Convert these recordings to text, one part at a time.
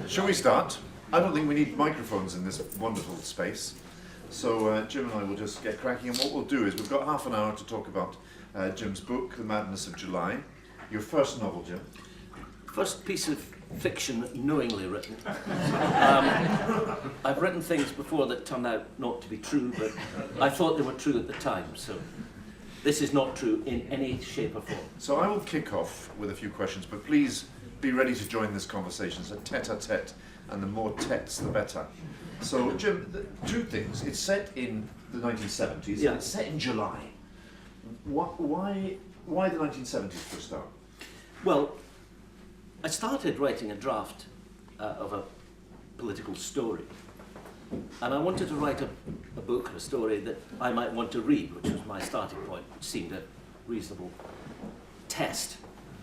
Shall we start? I don't think we need microphones in this wonderful space. So Jim and I will just get cracking, and what we'll do is we've got half an hour to talk about Jim's book, The Madness of July. Your first novel, Jim. First piece of fiction knowingly written. I've written things before that turned out not to be true, but I thought they were true at the time, so this is not true in any shape or form. So I will kick off with a few questions, but please be ready to join this conversation. It's a tete-a-tete, and the more tetes, the better. So, Jim, two things. It's set in the 1970s, yeah. And it's set in July. Why the 1970s for a start? Well, I started writing a draft of a political story, and I wanted to write a book, a story that I might want to read, which was my starting point, which seemed a reasonable test.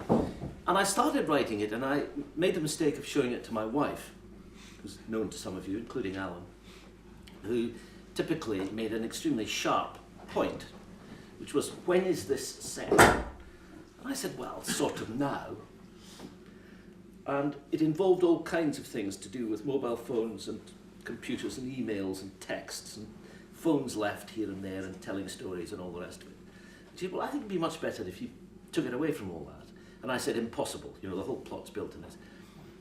And I started writing it, and I made the mistake of showing it to my wife, who's known to some of you, including Alan, who typically made an extremely sharp point, which was, when is this set? And I said, well, sort of now. And it involved all kinds of things to do with mobile phones and computers and emails and texts and phones left here and there and telling stories and all the rest of it. She said, well, I think it'd be much better if you took it away from all that. And I said, impossible, you know, the whole plot's built in it.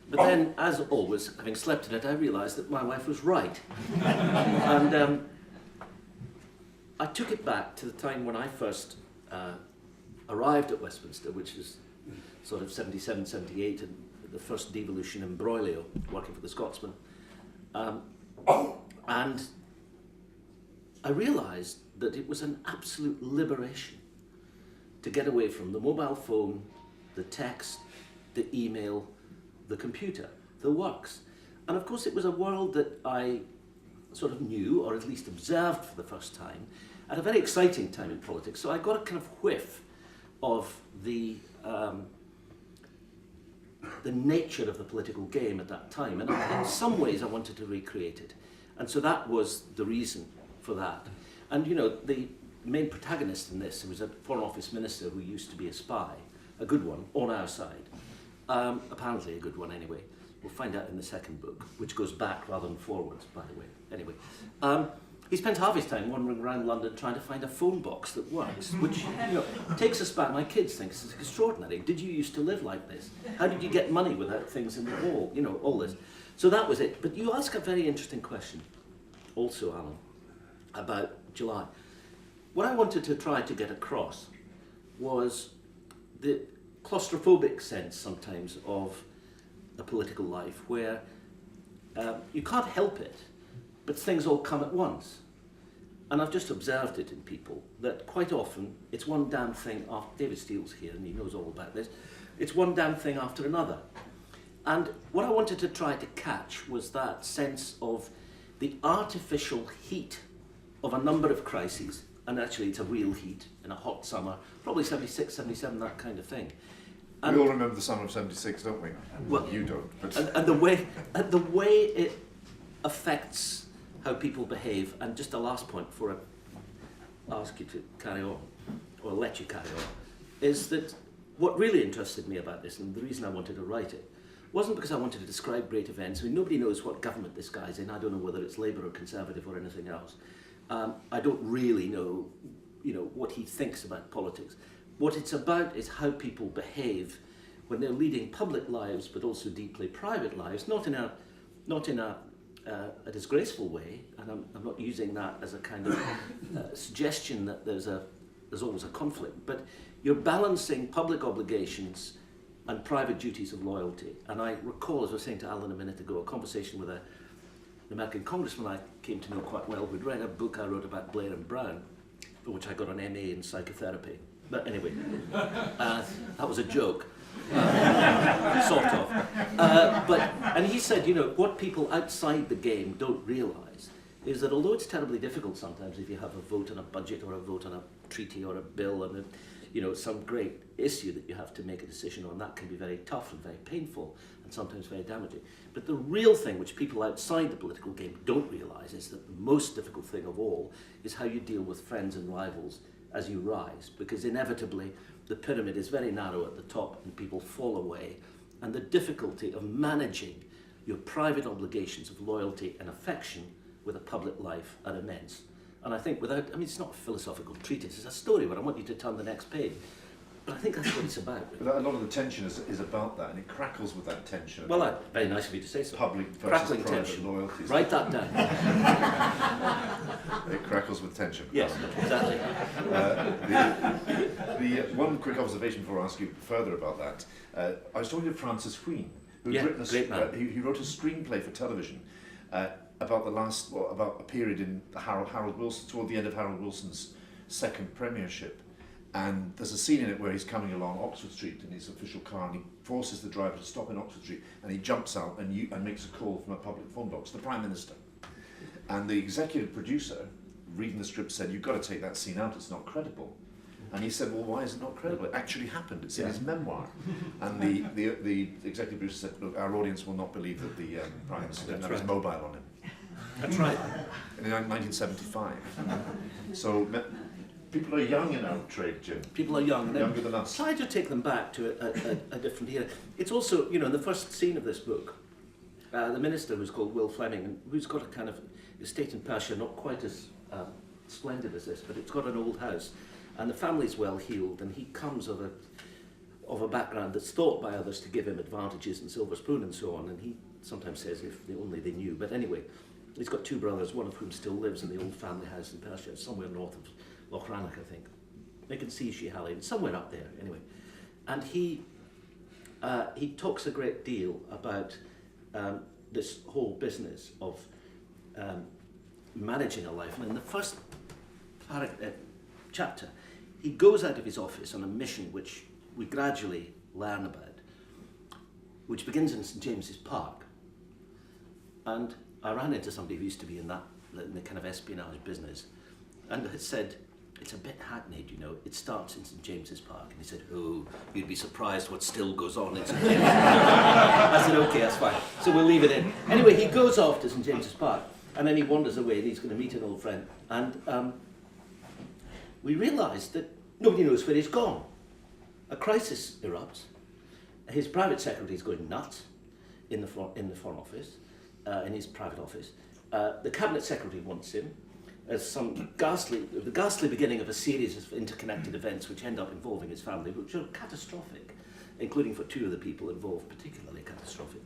But then, as always, having slept in it, I realised that my wife was right. And I took it back to the time when I first arrived at Westminster, which was sort of 77, 78, and the first devolution imbroglio, working for the Scotsman. And I realised that it was an absolute liberation to get away from the mobile phone, the text, the email, the computer, the works. And of course it was a world that I sort of knew, or at least observed for the first time, at a very exciting time in politics. So I got a kind of whiff of the nature of the political game at that time. And in some ways I wanted to recreate it. And so that was the reason for that. And you know, the main protagonist in this was a Foreign Office minister who used to be a spy, a good one, on our side. Apparently a good one anyway. We'll find out in the second book, which goes back rather than forwards, by the way. Anyway, he spent half his time wandering around London trying to find a phone box that works, which, you know, takes us back. My kids think it's extraordinary. Did you used to live like this? How did you get money without things in the wall? You know, all this. So that was it. But you ask a very interesting question, also, Alan, about July. What I wanted to try to get across was the claustrophobic sense sometimes of a political life where you can't help it, but things all come at once. And I've just observed it in people, that quite often it's one damn thing after, David Steele's here and he knows all about this, it's one damn thing after another. And what I wanted to try to catch was that sense of the artificial heat of a number of crises, and actually it's a real heat in a hot summer, probably 76, 77, that kind of thing. And we all remember the summer of 76, don't we? Well, you don't. But and the way it affects how people behave. And just a last point before I ask you to carry on, or let you carry on, is that what really interested me about this, and the reason I wanted to write it, wasn't because I wanted to describe great events. I mean, nobody knows what government this guy's in. I don't know whether it's Labour or Conservative or anything else. I don't really know, you know, what he thinks about politics. What it's about is how people behave when they're leading public lives, but also deeply private lives, not in a disgraceful way. And I'm not using that as a kind of suggestion that there's always a conflict. But you're balancing public obligations and private duties of loyalty. And I recall, as I was saying to Alan a minute ago, a conversation with an American congressman I came to know quite well, who'd read a book I wrote about Blair and Brown, for which I got an MA in psychotherapy. But anyway, that was a joke, sort of. And he said, you know, what people outside the game don't realise is that although it's terribly difficult sometimes if you have a vote on a budget or a vote on a treaty or a bill and you know, some great issue that you have to make a decision on, that can be very tough and very painful and sometimes very damaging. But the real thing which people outside the political game don't realise is that the most difficult thing of all is how you deal with friends and rivals as you rise, because inevitably the pyramid is very narrow at the top and people fall away, and the difficulty of managing your private obligations of loyalty and affection with a public life are immense. And I think it's not a philosophical treatise, it's a story where I want you to turn the next page. But I think that's what it's about. But a lot of the tension is about that, and it crackles with that tension. Well, very nice of you to say so. Public versus Crackling private tension. loyalties. Write that down. It crackles with tension. Yes, exactly. The one quick observation before I ask you further about that. I was talking to Francis Wheen, who'd written great man. he wrote a screenplay for television about about a period in Harold Wilson, toward the end of Harold Wilson's second premiership. And there's a scene in it where he's coming along Oxford Street in his official car, and he forces the driver to stop in Oxford Street, and he jumps out and makes a call from a public phone box, the Prime Minister. And the executive producer, reading the script, said, "You've got to take that scene out, it's not credible." And he said, "Well, why is it not credible? It actually happened, it's in his memoir." And the executive producer said, "Look, our audience will not believe that the Prime Minister didn't have his mobile on him." That's right. In 1975. So people are young in our trade, Jim. People are young. Younger than us. Try to take them back to a different era. It's also, in the first scene of this book, the minister was called Will Fleming, and who's got a kind of estate in Persia, not quite as splendid as this, but it's got an old house, and the family's well heeled, and he comes of a background that's thought by others to give him advantages and silver spoon and so on, and he sometimes says if only they knew. But anyway, he's got two brothers, one of whom still lives in the old family house in Persia, somewhere north of Lochranach, I think. They can see Shehalin, somewhere up there, anyway. And he talks a great deal about this whole business of managing a life. And in the first chapter, he goes out of his office on a mission which we gradually learn about, which begins in St James's Park. And I ran into somebody who used to be in the kind of espionage business, and had said, "It's a bit hackneyed, it starts in St James's Park." And he said, "Oh, you'd be surprised what still goes on in St James's Park." I said, "Okay, that's fine. So we'll leave it in." Anyway, he goes off to St James's Park, and then he wanders away, and he's going to meet an old friend. And we realised that nobody knows where he's gone. A crisis erupts. His private secretary is going nuts in the Foreign Office, in his private office. The cabinet secretary wants him. As the ghastly beginning of a series of interconnected events which end up involving his family, which are catastrophic, including for two of the people involved, particularly catastrophic.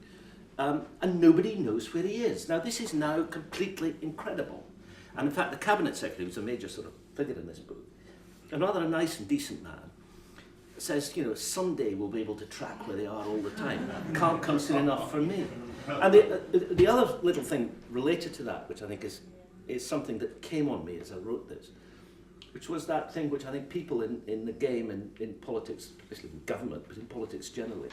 And nobody knows where he is. Now, this is now completely incredible. And in fact, the cabinet secretary, who's a major sort of figure in this book, and rather a nice and decent man, says, someday we'll be able to track where they are all the time. Can't come soon enough for me. And the other little thing related to that, which I think is something that came on me as I wrote this, which was that thing which I think people in the game and in politics, especially in government, but in politics generally,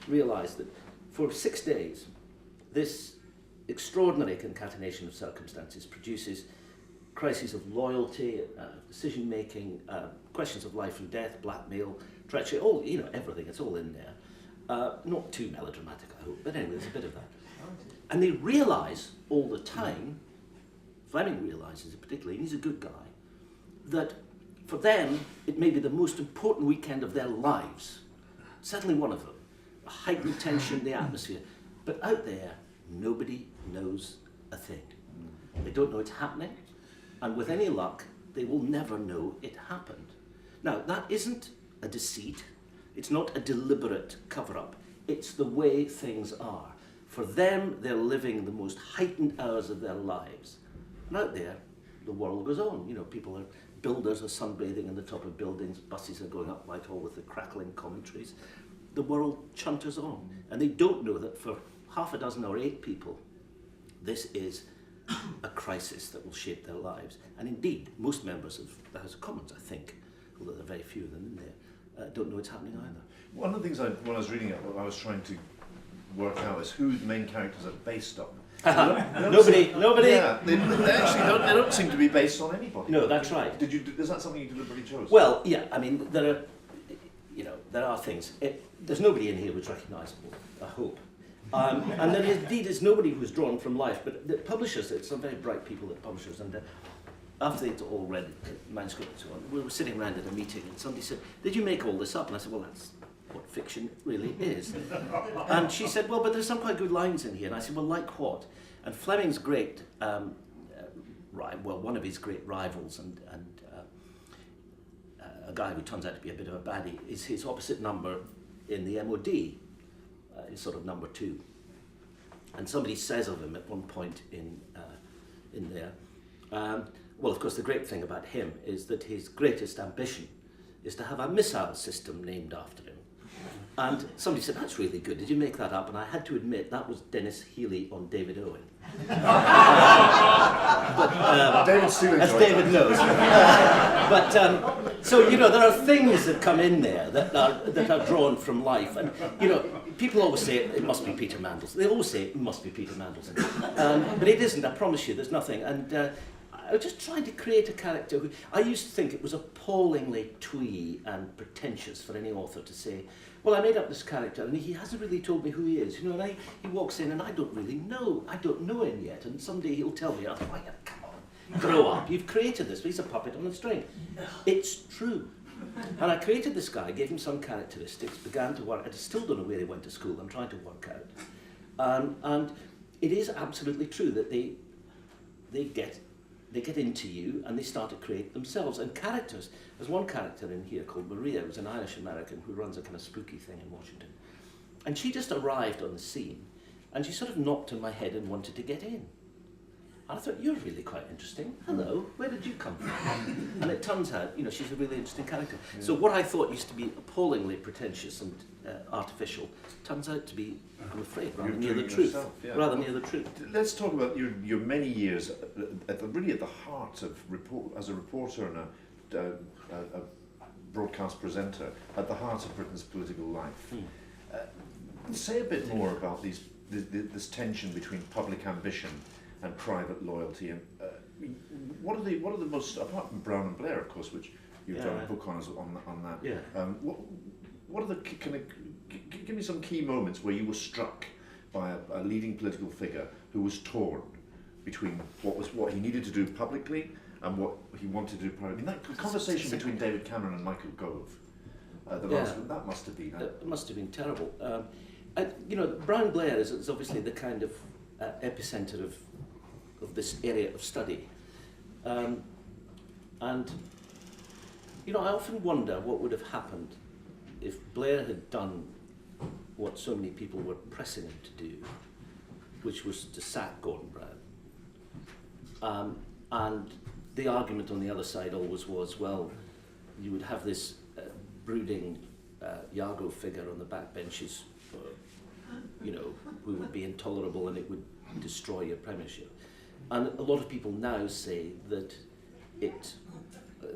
realised that for 6 days, this extraordinary concatenation of circumstances produces crises of loyalty, decision-making, questions of life and death, blackmail, treachery, everything, it's all in there. Not too melodramatic, I hope, but anyway, there's a bit of that. And they realise all the time, Fleming realises it particularly, and he's a good guy, that for them, it may be the most important weekend of their lives. Certainly one of them. A heightened tension, the atmosphere. But out there, nobody knows a thing. They don't know it's happening, and with any luck, they will never know it happened. Now, that isn't a deceit. It's not a deliberate cover-up. It's the way things are. For them, they're living the most heightened hours of their lives. And out there, the world goes on. Builders are sunbathing on the top of buildings, buses are going up Whitehall with the crackling commentaries. The world chunters on. And they don't know that for half a dozen or 8 people, this is a crisis that will shape their lives. And indeed, most members of the House of Commons, I think, although there are very few of them in there, don't know it's happening either. One of the things when I was reading it, what I was trying to work out is who the main characters are based on. Nobody. Yeah, they don't seem to be based on anybody. No, that's right. Is that something you deliberately chose? Well, yeah. I mean, there are things. There's nobody in here who's recognisable, I hope. And there indeed is nobody who's drawn from life. But the publishers, it's some very bright people, the publishers, and after they'd all read the manuscript and so on, we were sitting around at a meeting, and somebody said, "Did you make all this up?" And I said, "Well, what fiction really is. And she said, well, but there's some quite good lines in here. And I said, well, like what? And Fleming's great, one of his great rivals and a guy who turns out to be a bit of a baddie is his opposite number in the MOD, is sort of number 2. And somebody says of him at one point in there, well, of course, the great thing about him is that his greatest ambition is to have a missile system named after him. And somebody said, that's really good, did you make that up? And I had to admit, that was Dennis Healy on David Owen. David still as David knows. So, you know, there are things that come in there that are drawn from life. And, you know, people always say it must be Peter Mandelson. They always say it must be Peter Mandelson. But it isn't, I promise you, there's nothing. And I was just trying to create a character who, I used to think it was appallingly twee and pretentious for any author to say, well, I made up this character and he hasn't really told me who he is. You know, and he walks in and I don't really know. I don't know him yet. And someday he'll tell me, oh, come on, grow up. You've created this. He's a puppet on a string. It's true. And I created this guy, gave him some characteristics, began to work. I still don't know where he went to school. I'm trying to work out. And it is absolutely true that they get into you and they start to create themselves. And characters, there's one character in here called Maria, who's an Irish American who runs a kind of spooky thing in Washington. And she just arrived on the scene and she sort of knocked on my head and wanted to get in. And I thought, you're really quite interesting. Hello, where did you come from? And it turns out, you know, she's a really interesting character. Yeah. So what I thought used to be appallingly pretentious and artificial turns out to be, I'm afraid, rather near the truth. Yourself, yeah. Rather near the truth. Let's talk about your many years really at the heart of as a reporter and a broadcast presenter, at the heart of Britain's political life. Say a bit more about this tension between public ambition and private loyalty, and what are the most, apart from Brown and Blair, of course, which you've done a book on that. Yeah. What are the give me some key moments where you were struck by a leading political figure who was torn between what he needed to do publicly and what he wanted to do privately. I mean, that conversation between David Cameron and Michael Gove, that must have been. It must have been terrible. You know, Brown Blair is obviously the kind of epicenter of this area of study. And, you know, I often wonder what would have happened if Blair had done what so many people were pressing him to do, which was to sack Gordon Brown. And the argument on the other side always was, well, you would have this brooding Iago figure on the backbenches, you know, who would be intolerable and it would destroy your premiership. And a lot of people now say that it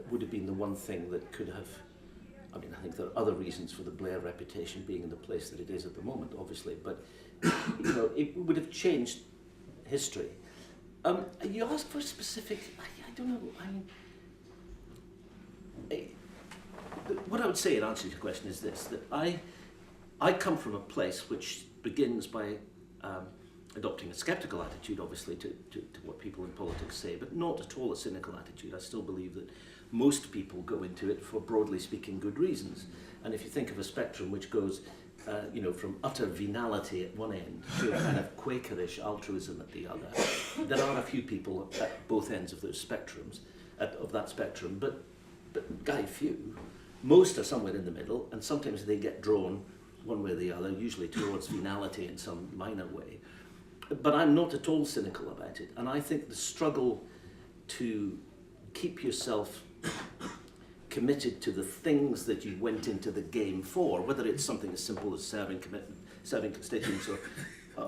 would have been the one thing that could have, I mean, I think there are other reasons for the Blair reputation being in the place that it is at the moment, obviously, but, you know, it would have changed history. You asked for a specific, I don't know, what I would say in answer to your question is this, that I come from a place which begins by adopting a sceptical attitude, obviously, to what people in politics say, but not at all a cynical attitude. I still believe that most people go into it for, broadly speaking, good reasons. And if you think of a spectrum which goes, you know, from utter venality at one end to a kind of Quakerish altruism at the other, there are a few people at both ends of those spectrums, of that spectrum, but Guy, few. Most are somewhere in the middle, and sometimes they get drawn one way or the other, usually towards venality in some minor way. But I'm not at all cynical about it, and I think the struggle to keep yourself committed to the things that you went into the game for, whether it's something as simple as serving constituents,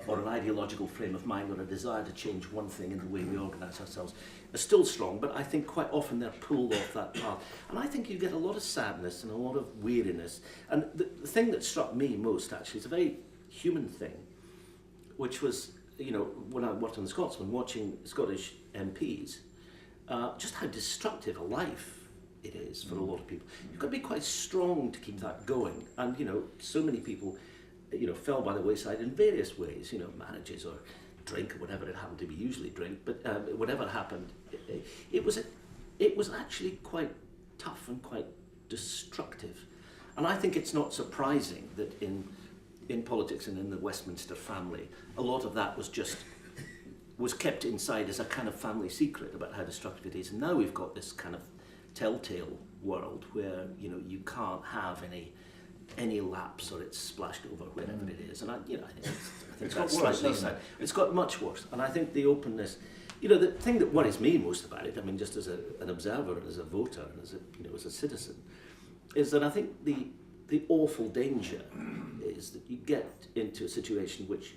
or an ideological frame of mind, or a desire to change one thing in the way we organise ourselves, are still strong, but I think quite often they're pulled off that path. And I think you get a lot of sadness and a lot of weariness. And the thing that struck me most, actually, is a very human thing, which was, you know, when I worked on The Scotsman, watching Scottish MPs, just how destructive a life it is for a lot of people. You've got to be quite strong to keep that going. And, you know, so many people, you know, fell by the wayside in various ways, you know, marriages or drink or whatever it happened to be, usually drink, but whatever happened, it was actually quite tough and quite destructive. And I think it's not surprising that in politics and in the Westminster family, a lot of that was kept inside as a kind of family secret about how destructive it is. And now we've got this kind of telltale world where, you know, you can't have any lapse or it's splashed over wherever it is. And I think It's that's got worse, slightly hasn't sad. It's got much worse. And I think the openness, you know, the thing that worries me most about it, I mean, just as an observer and as a voter and as a citizen, is that I think the awful danger is that you get into a situation which,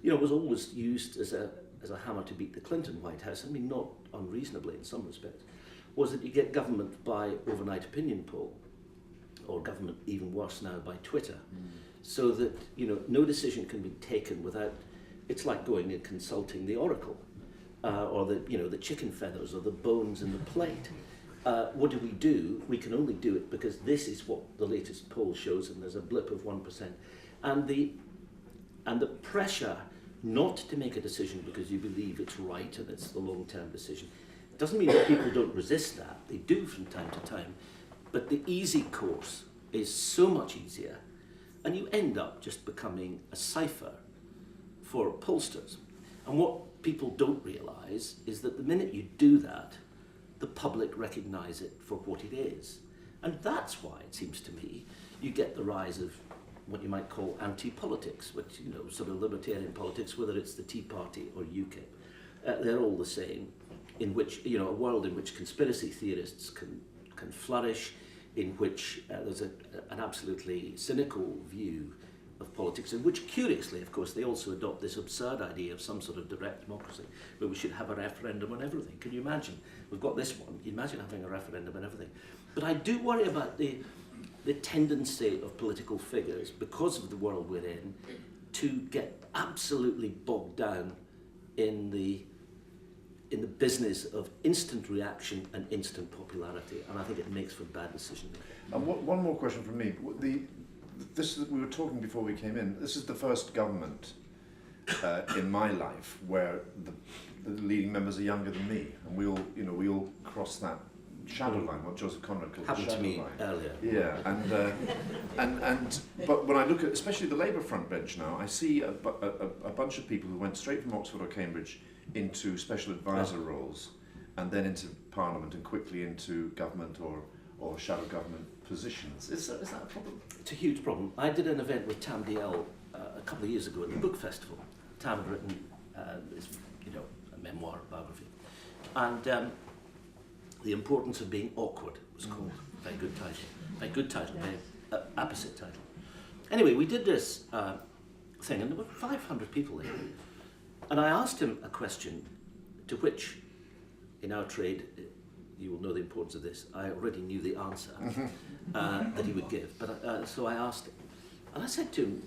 you know, was always used as a hammer to beat the Clinton White House. I mean, not unreasonably in some respects, was that you get government by overnight opinion poll, or government even worse now by Twitter, so that, you know, no decision can be taken without, it's like going and consulting the oracle, or the chicken feathers or the bones in the plate. What do? We can only do it because this is what the latest poll shows, and there's a blip of 1%. And the pressure not to make a decision because you believe it's right and it's the long-term decision doesn't mean that people don't resist that. They do from time to time. But the easy course is so much easier, and you end up just becoming a cipher for pollsters. And what people don't realise is that the minute you do that, the public recognise it for what it is. And that's why, it seems to me, you get the rise of what you might call anti-politics, which, you know, sort of libertarian politics, whether it's the Tea Party or UKIP. They're all the same, in which, you know, a world in which conspiracy theorists can flourish, in which there's an absolutely cynical view of politics, in which, curiously, of course, they also adopt this absurd idea of some sort of direct democracy, where we should have a referendum on everything. Can you imagine? We've got this one. Can you imagine having a referendum on everything? But I do worry about the tendency of political figures, because of the world we're in, to get absolutely bogged down in the business of instant reaction and instant popularity, and I think it makes for bad decision making. And one more question from me. We were talking before we came in. This is the first government in my life where the leading members are younger than me, and we all cross that shadow line, what Joseph Conrad called Happened the shadow to me line. earlier. Yeah, but when I look at especially the Labour front bench now, I see a bunch of people who went straight from Oxford or Cambridge into special advisor roles, and then into Parliament, and quickly into government or shadow government positions. Is that a problem? It's a huge problem. I did an event with Tam Diel a couple of years ago at the book festival. Tam had written a memoir biography, and The Importance of Being Awkward was called. Very good title, very apposite title. Anyway, we did this thing, and there were 500 people there. And I asked him a question to which, in our trade, you will know the importance of this, I already knew the answer that he would give. But so I asked him, and I said to him,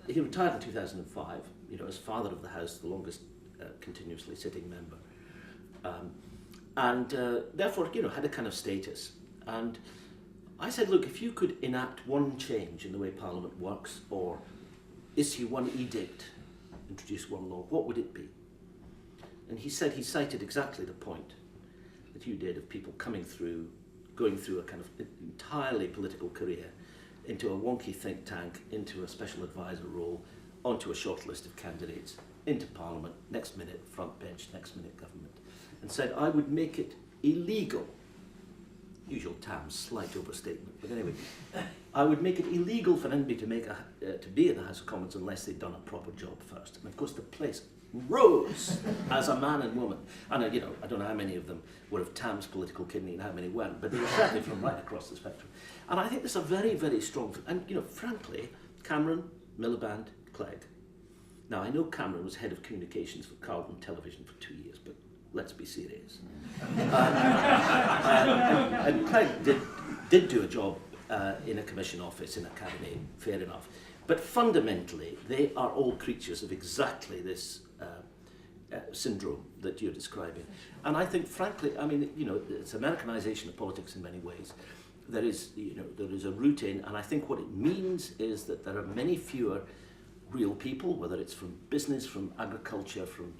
he retired in 2005, you know, as Father of the House, the longest continuously sitting member. And therefore, you know, had a kind of status. And I said, look, if you could enact one change in the way Parliament works, or issue one edict, introduce one law, what would it be? And he said, he cited exactly the point that you did of people going through a kind of entirely political career, into a wonky think tank, into a special advisor role, onto a short list of candidates, into Parliament, next minute front bench, next minute government, and said, I would make it illegal. Usual Tam's slight overstatement, but anyway, I would make it illegal for anybody to be in the House of Commons unless they'd done a proper job first. And of course, the place rose as a man and woman. And you know, I don't know how many of them were of Tam's political kidney and how many weren't, but they were certainly from right across the spectrum. And I think there's a very, very strong, and you know, frankly, Cameron, Miliband, Clegg. Now, I know Cameron was head of communications for Carlton Television for 2 years, but let's be serious. And Clegg did do a job in a commission office in a cabinet, fair enough. But fundamentally, they are all creatures of exactly this syndrome that you're describing. And I think, frankly, I mean, you know, it's Americanization of politics in many ways. There is a root in, and I think what it means is that there are many fewer real people, whether it's from business, from agriculture, from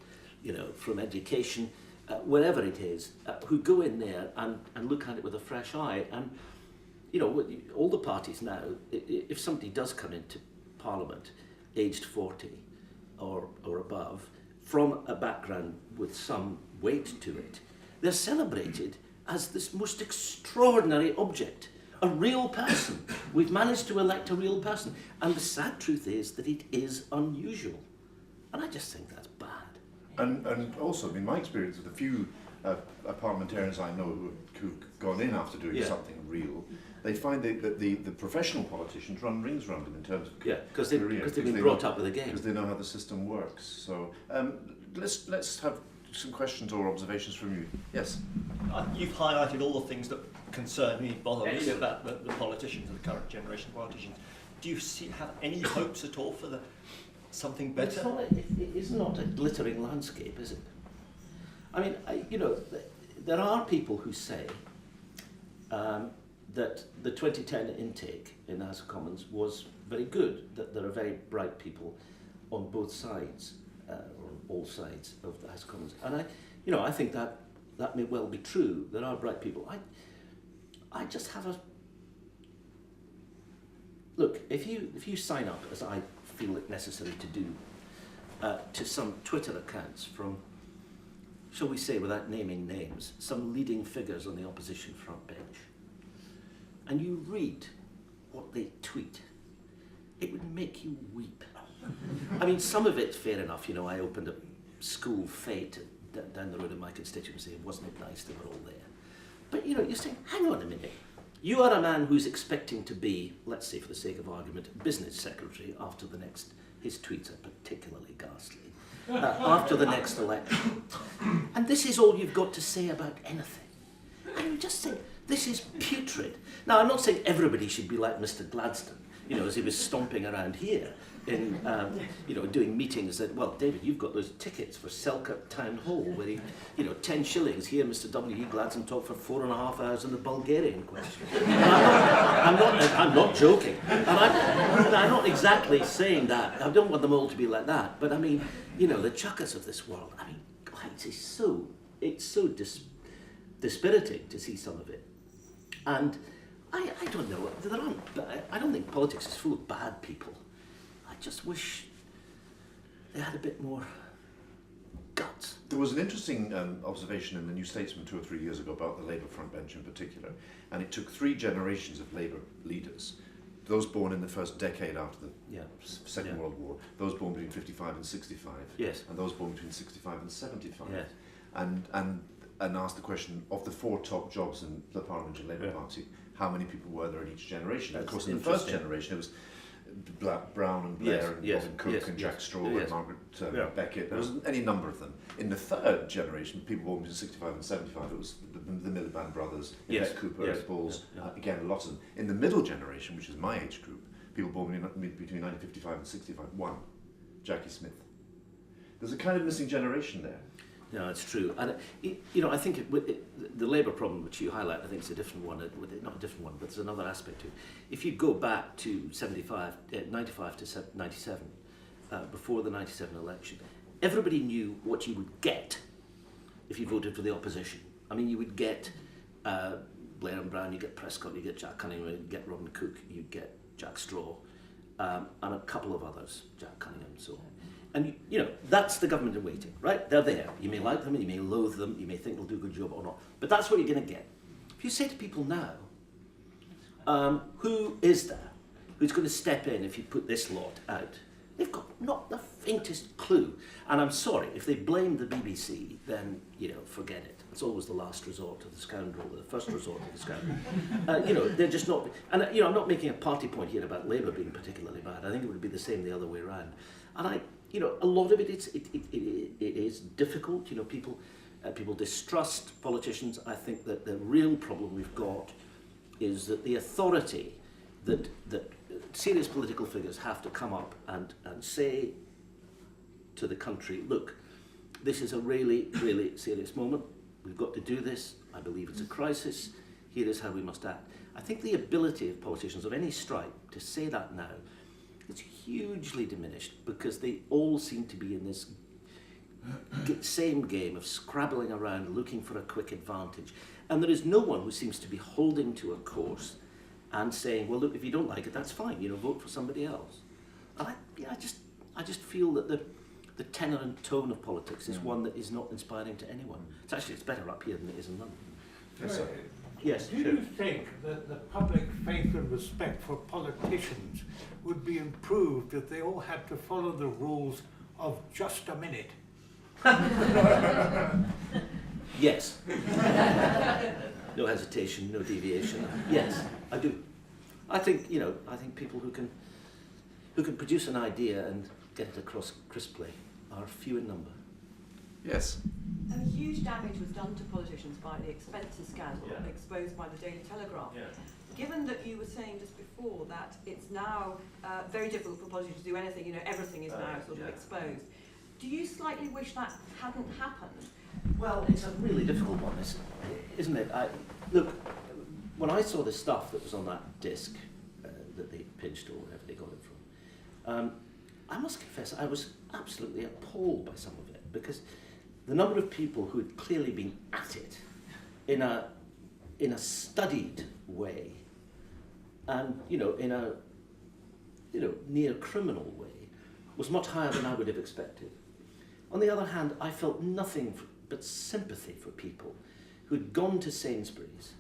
education, wherever it is, who go in there and look at it with a fresh eye. And all the parties now, if somebody does come into Parliament aged 40 or above, from a background with some weight to it, they're celebrated as this most extraordinary object, a real person. We've managed to elect a real person. And the sad truth is that it is unusual. And I just think that's bad. And also, I mean, my experience with a few parliamentarians I know who've gone in after doing something real, they find that the professional politicians run rings around them in terms of because career. They've been brought up with the game. Because they know how the system works. So let's have some questions or observations from you. Yes? You've highlighted all the things that concern me, bother me about the politicians and the current generation of politicians. Do you have any hopes at all for something better? It is not a glittering landscape, is it? I mean, there are people who say that the 2010 intake in the House of Commons was very good, that there are very bright people on both sides, or on all sides of the House of Commons. And I think that may well be true. There are bright people. I just have a... Look, if you sign up, as I feel it necessary to do, to some Twitter accounts from, shall we say, without naming names, some leading figures on the opposition front bench, and you read what they tweet, it would make you weep. I mean, some of it, fair enough, I opened a school fete down the road in my constituency, and wasn't it nice they were all there? But, you're saying, hang on a minute, you are a man who's expecting to be, let's say for the sake of argument, business secretary after the next, his tweets are particularly ghastly, after the next election. And this is all you've got to say about anything. And you just think, this is putrid. Now, I'm not saying everybody should be like Mr. Gladstone, as he was stomping around here in, doing meetings that, well, David, you've got those tickets for Selkirk Town Hall where he, 10 shillings, hear Mr. W.E. Gladstone talk for 4.5 hours on the Bulgarian question. I'm not joking. And I'm not exactly saying that. I don't want them all to be like that. But I mean, the chuckers of this world, I mean, it's so dispiriting to see some of it. And I don't know, I don't think politics is full of bad people. I just wish they had a bit more guts. There was an interesting observation in the New Statesman 2 or 3 years ago about the Labour front bench in particular, and it took 3 generations of Labour leaders, those born in the first decade after the Second World War, those born between 55 and 65, and those born between 65 and 75, and asked the question, of the 4 top jobs in the Parliamentary Labour Party, how many people were there in each generation? Of course, in the first generation, it was Brown and Blair and Robin Cook and Jack Straw and Margaret Beckett. There wasn't any number of them. In the third generation, people born between 65 and 75, it was the Miliband brothers, Yvette Cooper, Balls, again, lots of them. In the middle generation, which is my age group, people born between 1955 and 65, 1, Jackie Smith. There's a kind of missing generation there. No, it's true. And, I think the Labour problem, which you highlight, I think it's a different one. Not a different one, but there's another aspect to it. If you go back to 95 to 97, before the 97 election, everybody knew what you would get if you voted for the opposition. I mean, you would get Blair and Brown, you get Prescott, you get Jack Cunningham, you get Robin Cook, you get Jack Straw, and a couple of others, Jack Cunningham and so on. And, that's the government in waiting, right? They're there. You may like them, you may loathe them, you may think they'll do a good job or not. But that's what you're going to get. If you say to people now, who is there who's going to step in if you put this lot out? They've got not the faintest clue. And I'm sorry, if they blame the BBC, then, forget it. It's always the last resort of the scoundrel, the first resort of the scoundrel. They're just not... And, I'm not making a party point here about Labour being particularly bad. I think it would be the same the other way around. And a lot of it is difficult. People distrust politicians. I think that the real problem we've got is that the authority that serious political figures have to come up and say to the country, look, this is a really, really serious moment. We've got to do this. I believe it's a crisis. Here is how we must act. I think the ability of politicians of any stripe to say that now, it's hugely diminished because they all seem to be in this same game of scrabbling around looking for a quick advantage. And there is no one who seems to be holding to a course and saying, well, look, if you don't like it, that's fine, vote for somebody else. And I just feel that the tenor and tone of politics is one that is not inspiring to anyone. It's better up here than it is in London. Yes, sir. Yes, Do you think that the public faith and respect for politicians would be improved if they all had to follow the rules of just a minute? Yes. No hesitation, no deviation. Yes, I do. I think people who can produce an idea and get it across crisply are few in number. Yes. And huge damage was done to politicians by the expenses scandal exposed by the Daily Telegraph. Yeah. Given that you were saying just before that it's now very difficult for politicians to do anything, everything is now sort of exposed, do you slightly wish that hadn't happened? Well, it's a really difficult one, isn't it? Look, when I saw the stuff that was on that disc that they pinched or wherever they got it from, I must confess I was absolutely appalled by some of it, because the number of people who had clearly been at it in a studied way, and in a near criminal way, was much higher than I would have expected. On the other hand, I felt nothing but sympathy for people who'd gone to Sainsbury's,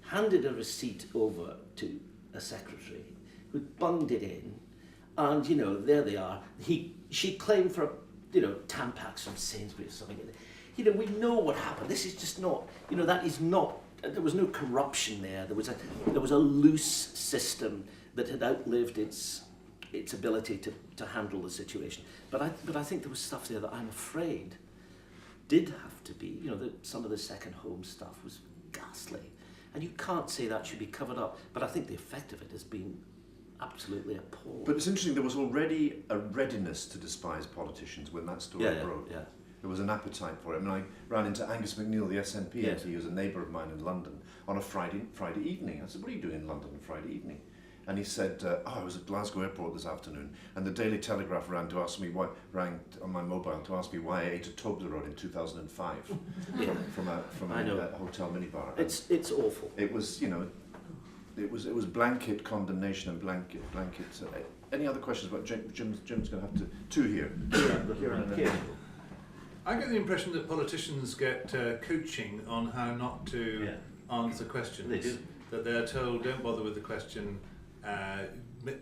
handed a receipt over to a secretary, who'd bunged it in, and there they are. She claimed for Tampax from Sainsbury's or something. We know what happened. This is just not. That is not. There was no corruption there. There was a loose system that had outlived its ability to handle the situation. But I think there was stuff there that I'm afraid did have to be. Some of the second home stuff was ghastly, and you can't say that should be covered up. But I think the effect of it has been absolutely appalling. But it's interesting, there was already a readiness to despise politicians when that story broke. Yeah. There was an appetite for it. I ran into Angus MacNeil, the SNP Yes. MP, who's a neighbour of mine in London, on a Friday evening. I said, what are you doing in London on Friday evening? And he said, I was at Glasgow Airport this afternoon, and the Daily Telegraph rang on my mobile to ask me why I ate a Toblerone in 2005 from a hotel minibar. It's awful. It was, it was blanket condemnation and blanket. Any other questions about Jim's going to have two here. Here. I get the impression that politicians get coaching on how not to answer questions. They do. That they're told, don't bother with the question,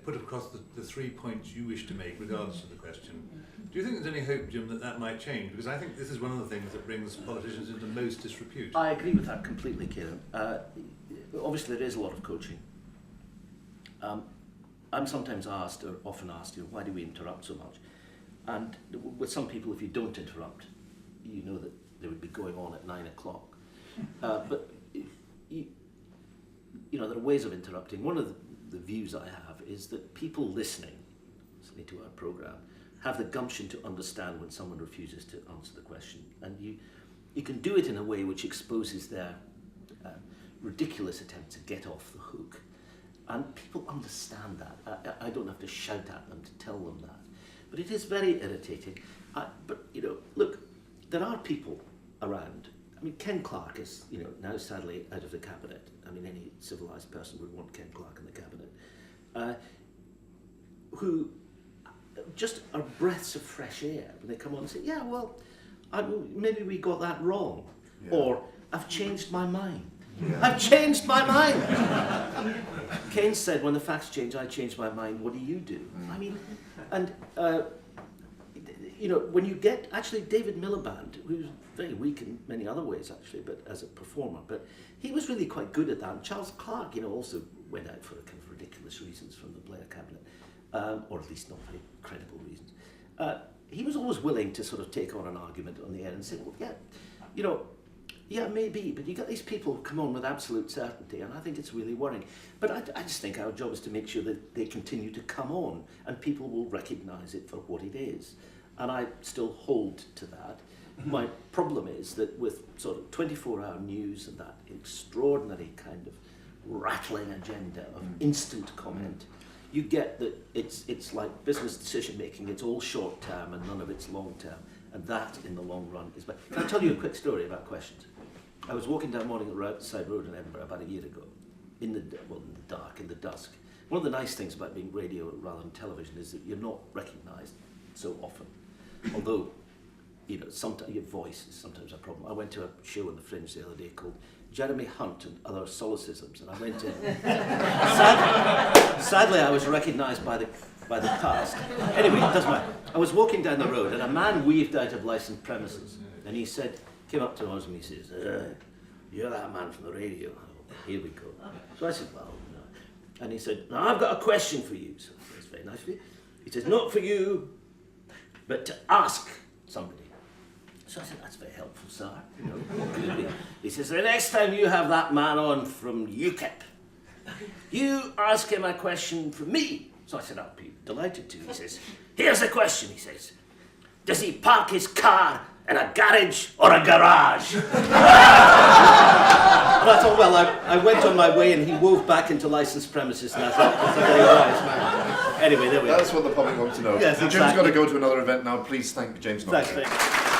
put across the 3 points you wish to make regardless of the question. Do you think there's any hope, Jim, that might change? Because I think this is one of the things that brings politicians into most disrepute. I agree with that completely, Kieran. Obviously there is a lot of coaching. I'm sometimes asked, or often asked, why do we interrupt so much? And with some people, if you don't interrupt, you know that they would be going on at 9 o'clock. But there are ways of interrupting. One of the views I have is that people listening to our programme have the gumption to understand when someone refuses to answer the question. And you can do it in a way which exposes their ridiculous attempt to get off the hook. And people understand that. I don't have to shout at them to tell them that. But it is very irritating. Look, there are people around. Ken Clarke is, now sadly out of the cabinet. Any civilised person would want Ken Clarke in the cabinet. Who just are breaths of fresh air when they come on and say, maybe we got that wrong. Yeah. Or, I've changed my mind. Yeah. I've changed my mind! Keynes said, when the facts change, I change my mind, what do you do? When you get, actually David Miliband, who's very weak in many other ways actually, but as a performer, but he was really quite good at that. And Charles Clarke, also went out for kind of ridiculous reasons from the Blair cabinet, or at least not very credible reasons. He was always willing to sort of take on an argument on the air and say, well, maybe, but you got these people who come on with absolute certainty, and I think it's really worrying. But I just think our job is to make sure that they continue to come on, and people will recognise it for what it is. And I still hold to that. My problem is that with sort of 24-hour news and that extraordinary kind of rattling agenda of instant comment, you get that it's like business decision making. It's all short term and none of it's long term, and that in the long run is bad. Can I tell you a quick story about questions? I was walking down Morning Side Road in Edinburgh about a year ago, in the dark, in the dusk. One of the nice things about being radio rather than television is that you're not recognised so often. Although, you know, sometimes your voice is sometimes a problem. I went to a show on the Fringe the other day called Jeremy Hunt and Other Solecisms, and I went in. Sadly, I was recognised by the cast. Anyway, it doesn't matter. I was walking down the road, and a man weaved out of licensed premises, and he said, came up to us and he says, "You're that man from the radio." Oh, here we go. So I said, "Well, no." And he said, "Now I've got a question for you." So that's very nice of you. He says, "Not for you, but to ask somebody." So I said, "That's very helpful, sir." You know, he says, "The next time you have that man on from UKIP, you ask him a question from me." So I said, "I'll be delighted to." He says, "Here's the question." He says, "Does he park his car in a garage or a garage?" And I thought, well, I went on my way and he wove back into licensed premises, and I thought, that's a very wise man. Anyway, there we go. That's what the public want to know. Yes, Jim's exactly. got to go to another event now. Please thank James Naughtie. Thanks, mate.